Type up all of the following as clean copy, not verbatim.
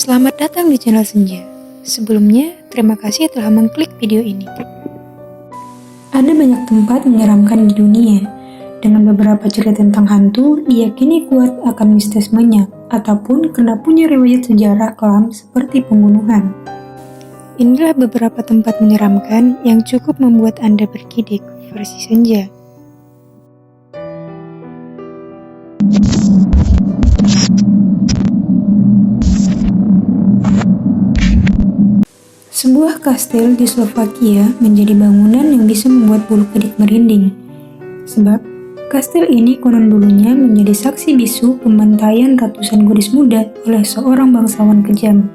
Selamat datang di channel Senja. Sebelumnya, terima kasih telah mengklik video ini. Ada banyak tempat menyeramkan di dunia. Dengan beberapa cerita tentang hantu, diyakini kuat akan mistismenya, ataupun karena punya riwayat sejarah kelam seperti pembunuhan. Inilah beberapa tempat menyeramkan yang cukup membuat Anda bergidik, versi Senja. Sebuah kastil di Slovakia menjadi bangunan yang bisa membuat bulu kuduk merinding. Sebab, kastil ini konon dulunya menjadi saksi bisu pembantaian ratusan gadis muda oleh seorang bangsawan kejam.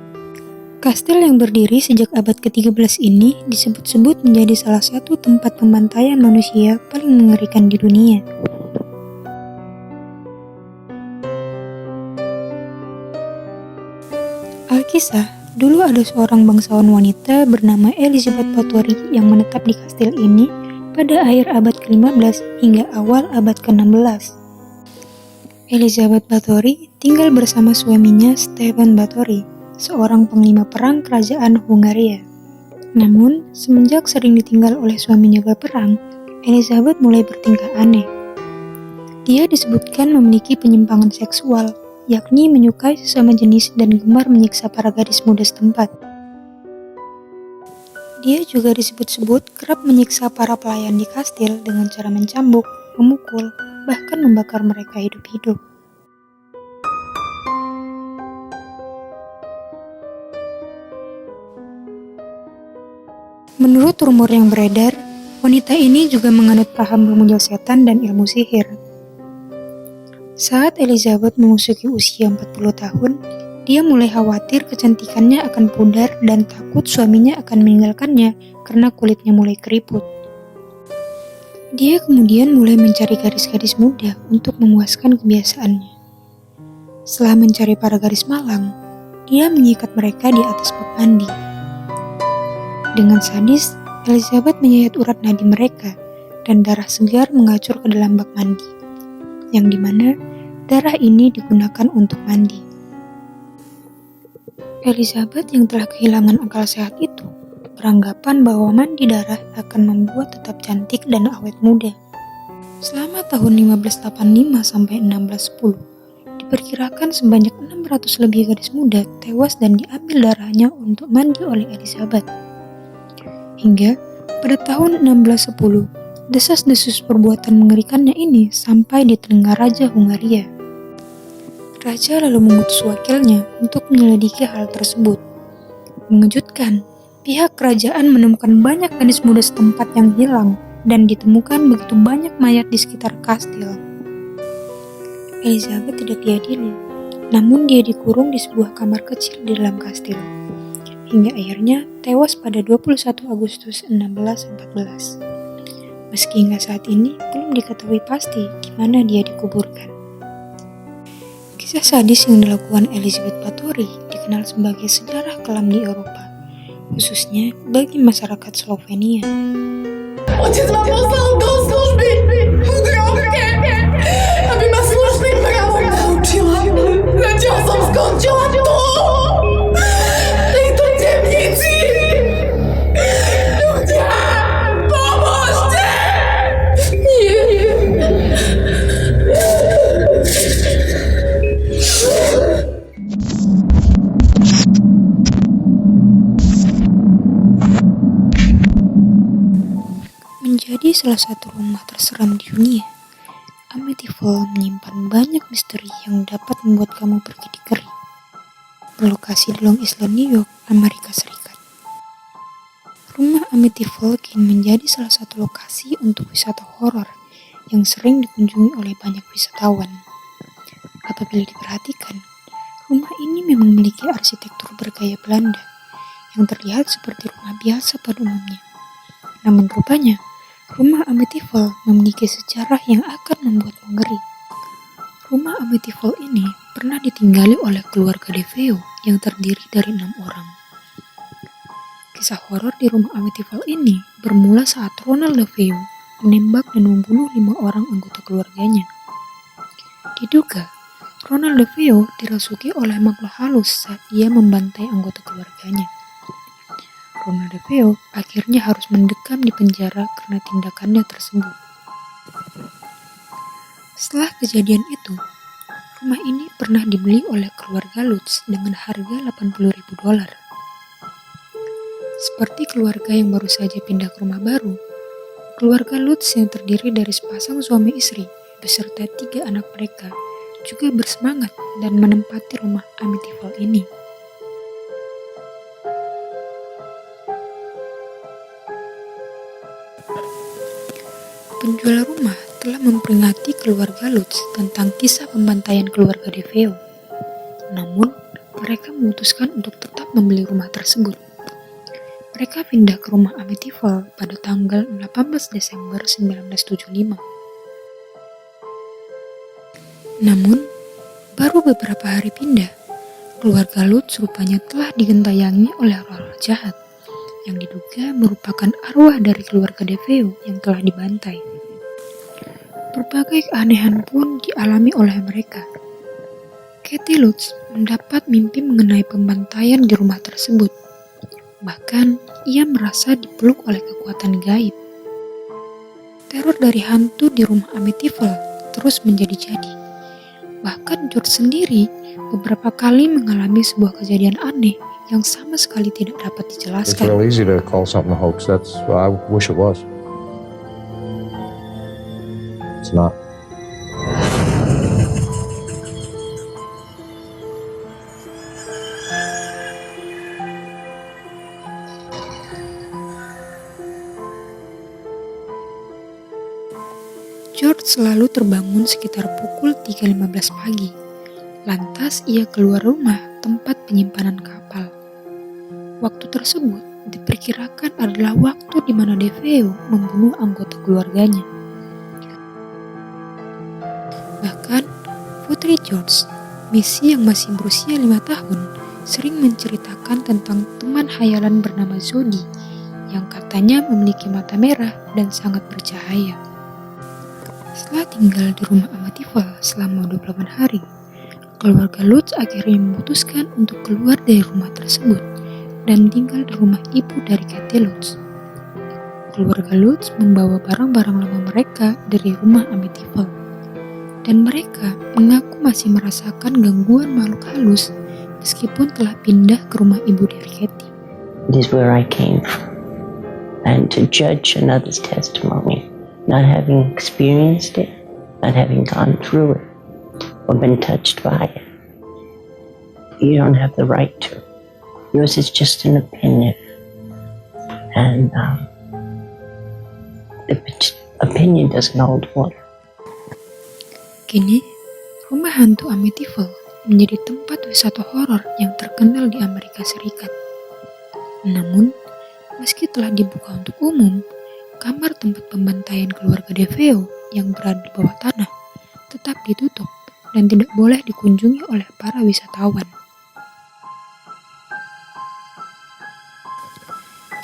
Kastil yang berdiri sejak abad ke-13 ini disebut-sebut menjadi salah satu tempat pembantaian manusia paling mengerikan di dunia. Alkisah, dulu ada seorang bangsawan wanita bernama Elizabeth Bathory yang menetap di kastil ini pada akhir abad ke-15 hingga awal abad ke-16. Elizabeth Bathory tinggal bersama suaminya Stefan Bathory, seorang panglima perang kerajaan Hungaria. Namun, semenjak sering ditinggal oleh suaminya berperang, Elizabeth mulai bertingkah aneh. Dia disebutkan memiliki penyimpangan seksual, yakni menyukai sesama jenis dan gemar menyiksa para gadis muda setempat. Dia juga disebut-sebut kerap menyiksa para pelayan di kastil dengan cara mencambuk, memukul, bahkan membakar mereka hidup-hidup. Menurut rumor yang beredar, wanita ini juga menganut paham memuja setan dan ilmu sihir. Saat Elizabeth memasuki usia 40 tahun, dia mulai khawatir kecantikannya akan pudar dan takut suaminya akan meninggalkannya karena kulitnya mulai keriput. Dia kemudian mulai mencari gadis-gadis muda untuk memuaskan kebiasaannya. Setelah mencari para gadis malang, dia mengikat mereka di atas bak mandi. Dengan sadis, Elizabeth menyayat urat nadi mereka dan darah segar mengacur ke dalam bak mandi, yang dimana darah ini digunakan untuk mandi. Elizabeth yang telah kehilangan akal sehat itu beranggapan bahwa mandi darah akan membuat tetap cantik dan awet muda. Selama tahun 1585 sampai 1610, diperkirakan sebanyak 600 lebih gadis muda tewas dan diambil darahnya untuk mandi oleh Elizabeth. Hingga pada tahun 1610, desas-desus perbuatan mengerikannya ini sampai di telinga Raja Hungaria. Raja lalu mengutus wakilnya untuk menyelidiki hal tersebut. Mengejutkan, pihak kerajaan menemukan banyak gadis muda setempat yang hilang dan ditemukan begitu banyak mayat di sekitar kastil. Elizabeth tidak diadili, namun dia dikurung di sebuah kamar kecil di dalam kastil, hingga akhirnya tewas pada 21 Agustus 1614. Meski hingga saat ini belum diketahui pasti di mana dia dikuburkan. Kisah sadis yang dilakukan Elizabeth Bathory dikenal sebagai sejarah kelam di Eropa, khususnya bagi masyarakat Slovenia. Otec ma poslal do služby hrobke, aby ma slušným právom naučila. Zatiaľ som skončila tu, v tejto temnici. Ľudia, pomôžte! Nie. Menjadi salah satu rumah terseram di dunia, Amityville menyimpan banyak misteri yang dapat membuat kamu berkedip-kedip. Berlokasi di Long Island, New York, Amerika Serikat. Rumah Amityville kini menjadi salah satu lokasi untuk wisata horor yang sering dikunjungi oleh banyak wisatawan. Apabila diperhatikan, rumah ini memang memiliki arsitektur bergaya Belanda yang terlihat seperti rumah biasa pada umumnya. Namun rupanya, rumah Amityville memiliki sejarah yang akan membuatmu ngeri. Rumah Amityville ini pernah ditinggali oleh keluarga DeFeo yang terdiri dari 6 orang. Kisah horor di rumah Amityville ini bermula saat Ronald DeFeo menembak dan membunuh 5 orang anggota keluarganya. Diduga, Ronald DeFeo dirasuki oleh makhluk halus saat ia membantai anggota keluarganya. Ronald DeFeo akhirnya harus mendekam di penjara karena tindakannya tersebut. Setelah kejadian itu, rumah ini pernah dibeli oleh keluarga Lutz dengan harga $80.000. Seperti keluarga yang baru saja pindah ke rumah baru, keluarga Lutz yang terdiri dari sepasang suami istri beserta 3 anak mereka juga bersemangat dan menempati rumah Amityville ini. Penjual rumah telah memperingati keluarga Lutz tentang kisah pembantaian keluarga DeFeo. Namun, mereka memutuskan untuk tetap membeli rumah tersebut. Mereka pindah ke rumah Amityville pada tanggal 18 Desember 1975. Namun, baru beberapa hari pindah, keluarga Lutz rupanya telah digentayangi oleh roh-roh jahat yang diduga merupakan arwah dari keluarga DeFeo yang telah dibantai. Berbagai keanehan pun dialami oleh mereka. Kathy Lutz mendapat mimpi mengenai pembantaian di rumah tersebut. Bahkan, ia merasa dipeluk oleh kekuatan gaib. Teror dari hantu di rumah Amityville terus menjadi-jadi. Bahkan George sendiri beberapa kali mengalami sebuah kejadian aneh yang sama sekali tidak dapat It's dijelaskan. real easy to call something a hoax. That's what I wish it was. It's not. George selalu terbangun sekitar pukul 3.15 pagi. Lantas ia keluar rumah tempat penyimpanan kapal. Waktu tersebut diperkirakan adalah waktu di mana DeFeo membunuh anggota keluarganya. Bahkan, putri George, Missy yang masih berusia 5 tahun, sering menceritakan tentang teman hayalan bernama Zodi yang katanya memiliki mata merah dan sangat bercahaya. Setelah tinggal di rumah Amityville selama 28 hari, keluarga Lutz akhirnya memutuskan untuk keluar dari rumah tersebut dan tinggal di rumah ibu dari Kathy Lutz. Keluarga Lutz membawa barang-barang lama mereka dari rumah Amityville, dan mereka mengaku masih merasakan gangguan makhluk halus meskipun telah pindah ke rumah ibu dari Kathy. It is where I came from. And to judge another's testimony, not having experienced it, not having gone through it, or been touched by it, you don't have the right to. Yours is just an opinion. And the opinion doesn't hold water. Kini, rumah hantu Amityville menjadi tempat wisata horor yang terkenal di Amerika Serikat. Namun, meski telah dibuka untuk umum, kamar tempat pembantaian keluarga DeFeo yang berada di bawah tanah tetap ditutup dan tidak boleh dikunjungi oleh para wisatawan.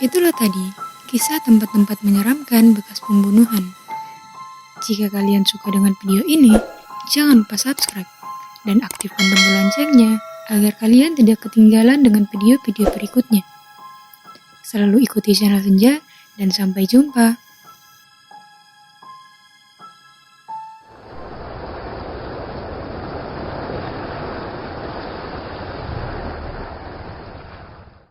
Itulah tadi kisah tempat-tempat menyeramkan bekas pembunuhan. Jika kalian suka dengan video ini, jangan lupa subscribe dan aktifkan tombol loncengnya agar kalian tidak ketinggalan dengan video-video berikutnya. Selalu ikuti channel Senja dan sampai jumpa.